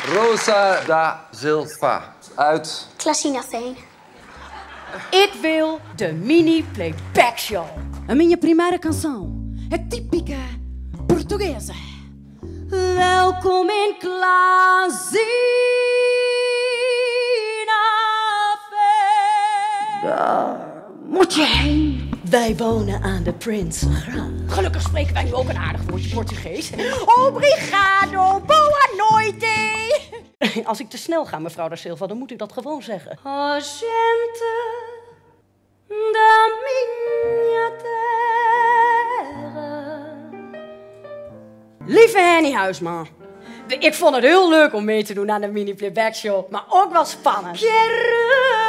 Rosa da Silva. Uit... Klas in Athene. Ik wil de mini-playback show. A minha primeira canção é típica portuguesa. Welkom in Klasina. Daar moet je heen. Wij wonen aan de Prinsengracht. Gelukkig spreken wij nu ook een aardig woordje Portugees. Obrigado, boa noite. Als ik te snel ga, mevrouw da Silva, dan moet ik dat gewoon zeggen. A gente da minha terra. Lieve Henny Huisman, ik vond het heel leuk om mee te doen aan de mini-playback show, maar ook wel spannend. Quero